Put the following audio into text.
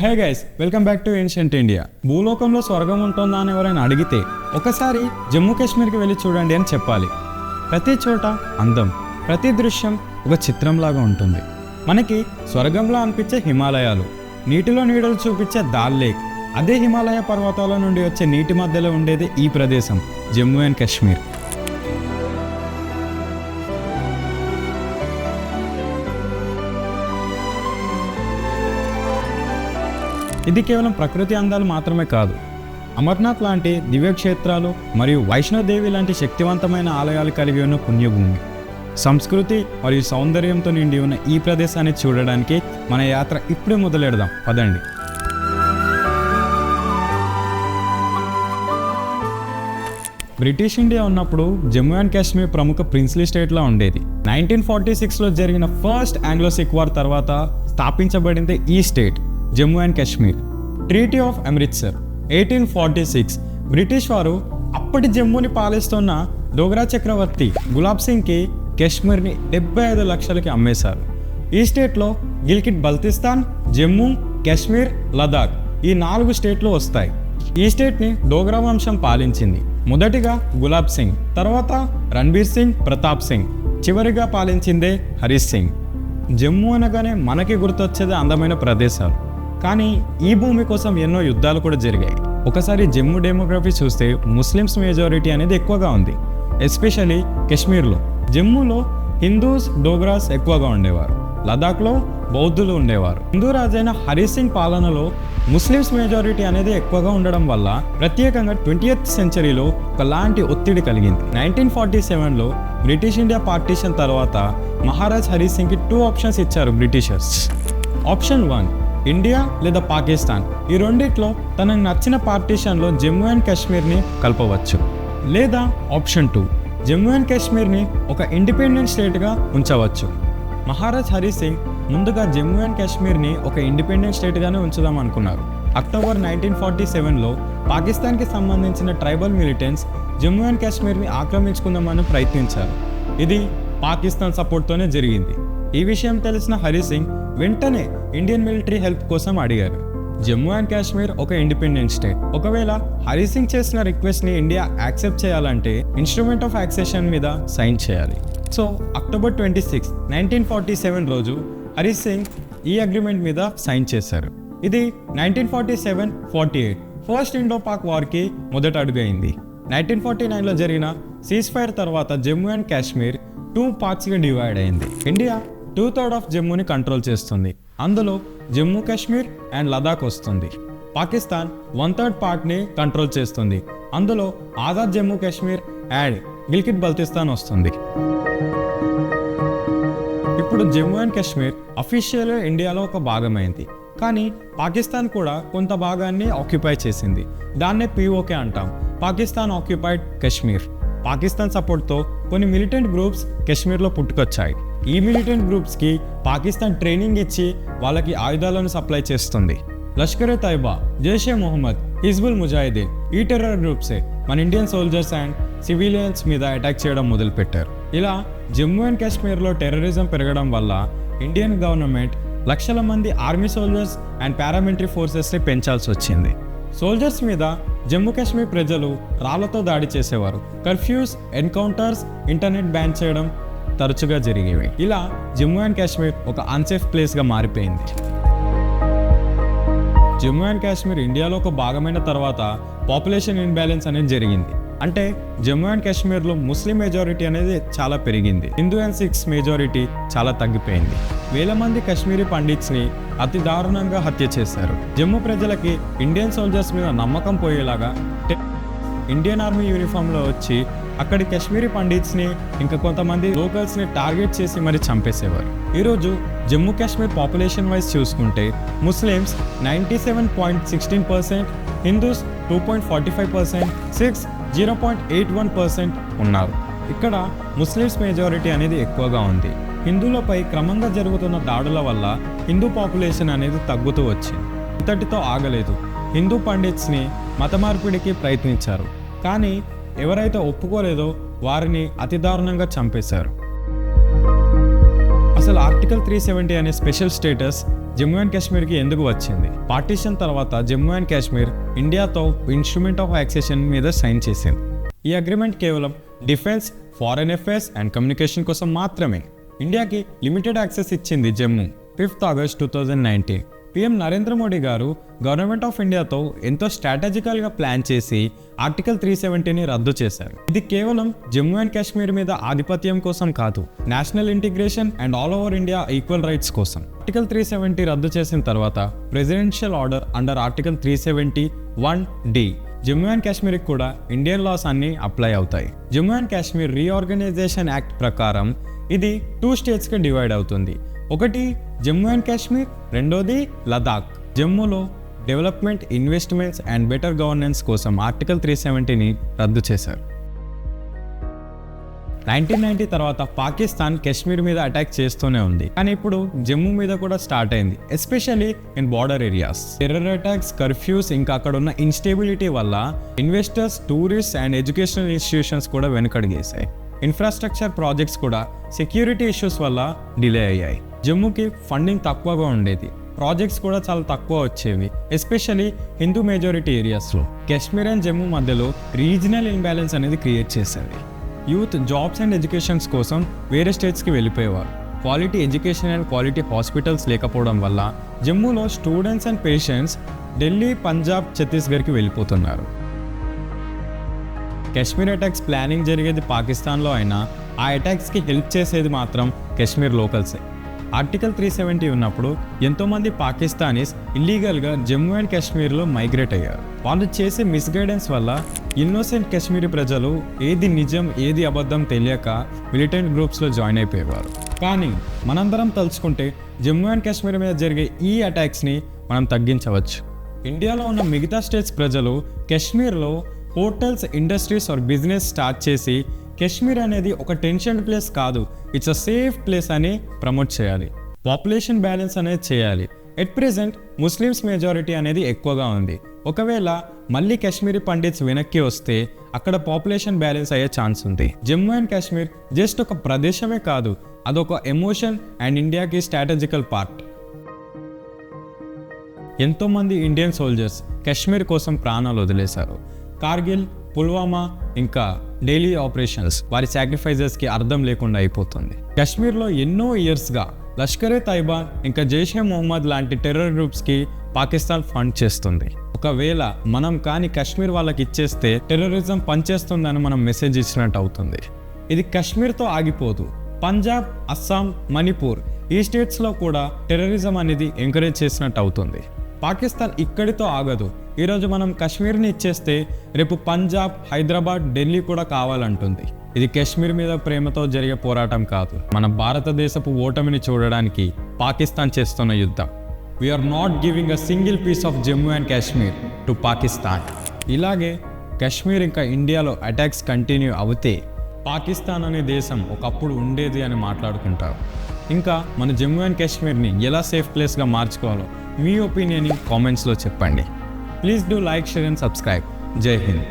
Hey guys, welcome back to ancient India. భూలోకంలో స్వర్గం ఉంటుందా అని ఎవరైనా అడిగితే ఒకసారి జమ్మూ కాశ్మీర్కి వెళ్ళి చూడండి అని చెప్పాలి. ప్రతి చోట అందం, ప్రతి దృశ్యం ఒక చిత్రంలాగా ఉంటుంది. మనకి స్వర్గంలో అనిపించే హిమాలయాలు, నీటిలో నీడలు చూపించే దాల్ లేక్, అదే హిమాలయ పర్వతాల నుండి వచ్చే నీటి మధ్యలో ఉండేది ఈ ప్రదేశం జమ్మూ అండ్ కాశ్మీర్. ఇది కేవలం ప్రకృతి అందాలు మాత్రమే కాదు, అమర్నాథ్ లాంటి దివ్యక్షేత్రాలు మరియు వైష్ణోదేవి లాంటి శక్తివంతమైన ఆలయాలు కలిగి ఉన్న పుణ్యభూమి. సంస్కృతి మరియు సౌందర్యంతో నిండి ఉన్న ఈ ప్రదేశాన్ని చూడడానికి మన యాత్ర ఇప్పుడే మొదలెడదాం, పదండి. బ్రిటిష్ ఇండియా ఉన్నప్పుడు జమ్మూ అండ్ కాశ్మీర్ ప్రముఖ ప్రిన్స్లీ స్టేట్లా ఉండేది. 1946లో జరిగిన ఫస్ట్ ఆంగ్లో సిక్ వార్ తర్వాత స్థాపించబడింది ఈ state Jammu and Kashmir. Treaty of Amritsar 1846 British వారు అప్పటి జమ్మూని పాలిస్తున్న డోగ్రా చక్రవర్తి గులాబ్ సింగ్కి కాశ్మీర్ని 75 లక్షలకి అమ్మేశారు. ఈ స్టేట్లో గిల్గిట్ బల్తిస్తాన్, జమ్మూ, కాశ్మీర్, లదాఖ్ ఈ 4 స్టేట్లు వస్తాయి. ఈ స్టేట్ని డోగ్రా వంశం పాలించింది. మొదటిగా గులాబ్ సింగ్, తర్వాత రణబీర్ సింగ్, ప్రతాప్ సింగ్, చివరిగా పాలించిందే హరి సింగ్. జమ్మూ అనగానే మనకి గుర్తొచ్చేది అందమైన ప్రదేశాలు, కానీ ఈ భూమి కోసం ఎన్నో యుద్ధాలు కూడా జరిగాయి. ఒకసారి జమ్మూ డెమోగ్రఫీ చూస్తే ముస్లిమ్స్ మెజారిటీ అనేది ఎక్కువగా ఉంది, ఎస్పెషల్లీ కాశ్మీర్లో. జమ్మూలో హిందూస్, డోగ్రాస్ ఎక్కువగా ఉండేవారు, లదాఖ్లో బౌద్ధులు ఉండేవారు. హిందూ రాజైన హరి సింగ్ పాలనలో ముస్లిమ్స్ మెజారిటీ అనేది ఎక్కువగా ఉండడం వల్ల ప్రత్యేకంగా 20th సెంచరీలో ఒకలాంటి ఒత్తిడి కలిగింది. 1947లో బ్రిటిష్ ఇండియా పార్టీషన్ తర్వాత మహారాజ్ హరి సింగ్కి 2 ఆప్షన్స్ ఇచ్చారు బ్రిటిషర్స్. ఆప్షన్ 1 ఇండియా లేదా పాకిస్తాన్, ఈ రెండిట్లో తనకు నచ్చిన పార్టీషన్లో జమ్మూ అండ్ కాశ్మీర్ని కలపవచ్చు. లేదా ఆప్షన్ 2 జమ్మూ అండ్ కాశ్మీర్ని ఒక ఇండిపెండెంట్ స్టేట్గా ఉంచవచ్చు. మహారాజ్ హరి సింగ్ ముందుగా జమ్మూ అండ్ కాశ్మీర్ని ఒక ఇండిపెండెంట్ స్టేట్గానే ఉంచుదాం అనుకున్నారు. అక్టోబర్ 1947లో పాకిస్తాన్కి సంబంధించిన ట్రైబల్ మిలిటెంట్స్ జమ్మూ అండ్ కాశ్మీర్ని ఆక్రమించుకుందామని ప్రయత్నించారు. ఇది పాకిస్తాన్ సపోర్ట్తోనే జరిగింది. ఈ విషయం తెలిసిన హరి సింగ్ వెంటనే ఇండియన్ మిలిటరీ హెల్ప్ కోసం అడిగారు. జమ్మూ అండ్ కాశ్మీర్ ఒక ఇండిపెండెంట్ స్టేట్. ఒకవేళ హరి సింగ్ చేసిన రిక్వెస్ట్ని ఇండియా యాక్సెప్ట్ చేయాలంటే ఇన్స్ట్రుమెంట్ ఆఫ్ యాక్సెషన్ మీద సైన్ చేయాలి. సో అక్టోబర్ 26, 1947 రోజు హరి సింగ్ ఈ అగ్రిమెంట్ మీద సైన్ చేశారు. ఇది 1947-48 ఫస్ట్ ఇండో పాక్ వార్కి మొదట అడుగైంది. 1949లో జరిగిన సీజ్ ఫైర్ తర్వాత జమ్మూ అండ్ కాశ్మీర్ 2 పార్ట్స్గా డివైడ్ అయింది. ఇండియా 2/3 ఆఫ్ జమ్మూని కంట్రోల్ చేస్తుంది, అందులో జమ్మూ కాశ్మీర్ అండ్ లదాఖ్ వస్తుంది. పాకిస్తాన్ 1/3 పార్ట్ని కంట్రోల్ చేస్తుంది, అందులో ఆజాద్ జమ్మూ కాశ్మీర్ అండ్ గిల్గిట్ బల్తిస్తాన్ వస్తుంది. ఇప్పుడు జమ్మూ అండ్ కాశ్మీర్ అఫీషియల్గా ఇండియాలో ఒక భాగమైంది, కానీ పాకిస్తాన్ కూడా కొంత భాగాన్ని ఆక్యుపై చేసింది. దాన్నే POK అంటాం, పాకిస్తాన్ ఆక్యుపైడ్ కాశ్మీర్. పాకిస్తాన్ సపోర్ట్తో కొన్ని మిలిటెంట్ గ్రూప్స్ కాశ్మీర్లో పుట్టుకొచ్చాయి. ఈ మిలిటెంట్ గ్రూప్స్కి పాకిస్తాన్ ట్రైనింగ్ ఇచ్చి వాళ్ళకి ఆయుధాలను సప్లై చేస్తుంది. లష్కర్ ఎ తైబా, జైషే మొహమ్మద్, హిజ్బుల్ ముజాహిదీన్ ఈ టెర్రర్ గ్రూప్సే మన ఇండియన్ సోల్జర్స్ అండ్ సివిలియన్స్ మీద అటాక్ చేయడం మొదలుపెట్టారు. ఇలా జమ్మూ అండ్ కాశ్మీర్లో టెర్రరిజం పెరగడం వల్ల ఇండియన్ గవర్నమెంట్ లక్షల మంది ఆర్మీ సోల్జర్స్ అండ్ పారామిలిటరీ ఫోర్సెస్ని పెంచాల్సి వచ్చింది. సోల్జర్స్ మీద జమ్మూ కాశ్మీర్ ప్రజలు రాళ్లతో దాడి చేసేవారు. కర్ఫ్యూస్, ఎన్కౌంటర్స్, ఇంటర్నెట్ బ్యాన్ చేయడం తరచుగా జరిగేవి. ఇలా జమ్మూ అండ్ కాశ్మీర్ ఒక అన్సేఫ్ ప్లేస్గా మారిపోయింది. జమ్మూ అండ్ కాశ్మీర్ ఇండియాలో ఒక భాగమైన తర్వాత పాపులేషన్ ఇన్బ్యాలెన్స్ అనేది జరిగింది. అంటే జమ్మూ అండ్ కాశ్మీర్లో ముస్లిం మెజారిటీ అనేది చాలా పెరిగింది, హిందూ అండ్ సిక్స్ మెజారిటీ చాలా తగ్గిపోయింది. వేల మంది కాశ్మీరీ పండిట్స్ని అతి దారుణంగా హత్య చేశారు. జమ్మూ ప్రజలకి ఇండియన్ సోల్జర్స్ మీద నమ్మకం పోయేలాగా ఇండియన్ ఆర్మీ యూనిఫామ్లో వచ్చి అక్కడి కాశ్మీరీ పండిట్స్ని ఇంకా కొంతమంది లోకల్స్ని టార్గెట్ చేసి మరి చంపేసేవారు. ఈరోజు జమ్మూ కాశ్మీర్ పాపులేషన్ వైజ్ చూసుకుంటే ముస్లిమ్స్ 97.16%, హిందూస్ 2.45%, సిక్స్ 0.81% ఉన్నారు. ఇక్కడ ముస్లిమ్స్ మెజారిటీ అనేది ఎక్కువగా ఉంది. హిందువులపై క్రమంగా జరుగుతున్న దాడుల వల్ల హిందూ పాపులేషన్ అనేది తగ్గుతూ వచ్చింది. ఇంతటితో ఆగలేదు, హిందూ పండిట్స్ని మత మార్పిడికి ప్రయత్నించారు, కానీ ఎవరైతే ఒప్పుకోలేదో వారిని అతి దారుణంగా చంపేశారు. అసలు ఆర్టికల్ 370 అనే స్పెషల్ స్టేటస్ జమ్మూ అండ్ కాశ్మీర్కి ఎందుకు వచ్చింది? పార్టీషన్ తర్వాత జమ్మూ అండ్ కాశ్మీర్ ఇండియాతో ఇన్స్ట్రుమెంట్ ఆఫ్ యాక్సెషన్ మీద సైన్ చేసింది. ఈ అగ్రిమెంట్ కేవలం defence, foreign affairs and communication కోసం మాత్రమే. ఇండియాకి లిమిటెడ్ యాక్సెస్ ఇచ్చింది Jammu. 5th August 2019 PM Narendra Modi గారు గవర్నమెంట్ ఆఫ్ ఇండియాతో ఎంతో స్ట్రాటజికల్గా ప్లాన్ చేసి ఆర్టికల్ 370ని రద్దు చేశారు. ఇది కేవలం జమ్మూ అండ్ కాశ్మీర్ మీద ఆధిపత్యం కోసం కాదు, national integration and all over India equal rights కోసం. ఆర్టికల్ 370 రద్దు చేసిన తర్వాత presidential order under article 371D Jammu and కాశ్మీర్కి కూడా ఇండియన్ లాస్ అన్ని అప్లై అవుతాయి. Jammu and Kashmir reorganisation act ప్రకారం ఇది 2 స్టేట్స్కి డివైడ్ అవుతుంది. ఒకటి జమ్మూ అండ్ కాశ్మీర్, రెండోది లదాఖ్. జమ్మూలో development, investments and better governance కోసం ఆర్టికల్ 370ని రద్దు చేశారు. 1990 తర్వాత పాకిస్తాన్ కాశ్మీర్ మీద అటాక్ చేస్తూనే ఉంది, కానీ ఇప్పుడు జమ్మూ మీద కూడా స్టార్ట్ అయింది, especially in border areas. Terror attacks, curfews, ఇంకా అక్కడ ఉన్న ఇన్స్టేబిలిటీ వల్ల investors, tourist and educational institutions కూడా వెనుకడిగేశాయి. ఇన్ఫ్రాస్ట్రక్చర్ ప్రాజెక్ట్స్ కూడా సెక్యూరిటీ ఇష్యూస్ వల్ల డిలే అయ్యాయి. జమ్మూకి ఫండింగ్ తక్కువగా ఉండేది, ప్రాజెక్ట్స్ కూడా చాలా తక్కువ వచ్చేవి, ఎస్పెషల్లీ హిందూ మెజారిటీ ఏరియాస్లో. కాశ్మీర్ అండ్ జమ్మూ మధ్యలో రీజనల్ ఇంబ్యాలెన్స్ అనేది క్రియేట్ చేసింది. యూత్ జాబ్స్ అండ్ ఎడ్యుకేషన్స్ కోసం వేరే స్టేట్స్కి వెళ్ళిపోయేవారు. Quality education and quality hospitals లేకపోవడం వల్ల జమ్మూలో students and patients Delhi, Punjab, ఛత్తీస్గఢ్కి వెళ్ళిపోతున్నారు. కాశ్మీర్ అటాక్స్ ప్లానింగ్ జరిగేది పాకిస్తాన్లో అయినా ఆ అటాక్స్కి హెల్ప్ చేసేది మాత్రం కాశ్మీర్ లోకల్సే. ఆర్టికల్ 370 ఉన్నప్పుడు ఎంతోమంది పాకిస్తానీస్ ఇల్లీగల్గా జమ్మూ అండ్ కాశ్మీర్లో మైగ్రేట్ అయ్యారు. వాళ్ళు చేసే మిస్గైడెన్స్ వల్ల ఇన్నోసెంట్ కాశ్మీరీ ప్రజలు ఏది నిజం, ఏది అబద్ధం తెలియక మిలిటెంట్ గ్రూప్స్లో జాయిన్ అయిపోయేవారు. కానీ మనందరం తలుచుకుంటే జమ్మూ అండ్ కాశ్మీర్ మీద జరిగే ఈ అటాక్స్ని మనం తగ్గించవచ్చు. ఇండియాలో ఉన్న మిగతా స్టేట్స్ ప్రజలు కాశ్మీర్లో hotels, industries or business start చేసి కాశ్మీర్ అనేది ఒక టెన్షన్ ప్లేస్ కాదు, ఇట్స్ అ సేఫ్ ప్లేస్ అని ప్రమోట్ చేయాలి. పాపులేషన్ బ్యాలెన్స్ అనేది చేయాలి. ఎట్ ప్రెజెంట్ ముస్లిమ్స్ మెజారిటీ అనేది ఎక్కువగా ఉంది. ఒకవేళ మళ్ళీ కాశ్మీరీ పండిట్స్ వెనక్కి వస్తే అక్కడ పాపులేషన్ బ్యాలెన్స్ అయ్యే ఛాన్స్ ఉంది. జమ్మూ అండ్ కాశ్మీర్ జస్ట్ ఒక ప్రదేశమే కాదు, అదొక ఎమోషన్ అండ్ ఇండియాకి స్ట్రాటజికల్ పార్ట్. ఎంతోమంది ఇండియన్ సోల్జర్స్ కాశ్మీర్ కోసం ప్రాణాలు వదిలేశారు. కార్గిల్, పుల్వామా, ఇంకా డైలీ ఆపరేషన్స్ వారి సాక్రిఫైజెస్కి అర్థం లేకుండా అయిపోతుంది. కాశ్మీర్లో ఎన్నో ఇయర్స్గా లష్కరే తైబా, ఇంకా జైషే మొహమ్మద్ లాంటి టెర్రర్ గ్రూప్స్కి పాకిస్తాన్ ఫండ్ చేస్తుంది. ఒకవేళ మనం కానీ కాశ్మీర్ వాళ్ళకి ఇచ్చేస్తే టెర్రరిజం పనిచేస్తుందని మనం మెసేజ్ ఇచ్చినట్టు అవుతుంది. ఇది కాశ్మీర్తో ఆగిపోదు, పంజాబ్, అస్సాం, మణిపూర్ ఈ స్టేట్స్లో కూడా టెర్రరిజం అనేది ఎంకరేజ్ చేసినట్టు అవుతుంది. పాకిస్తాన్ ఇక్కడితో ఆగదు. ఈరోజు మనం కాశ్మీర్ని ఇచ్చేస్తే రేపు పంజాబ్, హైదరాబాద్, ఢిల్లీ కూడా కావాలంటుంది. ఇది కాశ్మీర్ మీద ప్రేమతో జరిగే పోరాటం కాదు, మన భారతదేశపు ఓటమిని చూడడానికి పాకిస్తాన్ చేస్తున్న యుద్ధం. We are not giving a single piece of Jammu and Kashmir to Pakistan. ఇలాగే కాశ్మీర్ ఇంకా ఇండియాలో అటాక్స్ కంటిన్యూ అవుతే పాకిస్తాన్ అనే దేశం ఒకప్పుడు ఉండేది అని మాట్లాడుకుంటారు. ఇంకా మన జమ్మూ అండ్ కాశ్మీర్ని ఎలా సేఫ్ ప్లేస్గా మార్చుకోవాలో మీ ఒపీనియన్ని కామెంట్స్లో చెప్పండి. Please do like, share and subscribe. జై హింద్.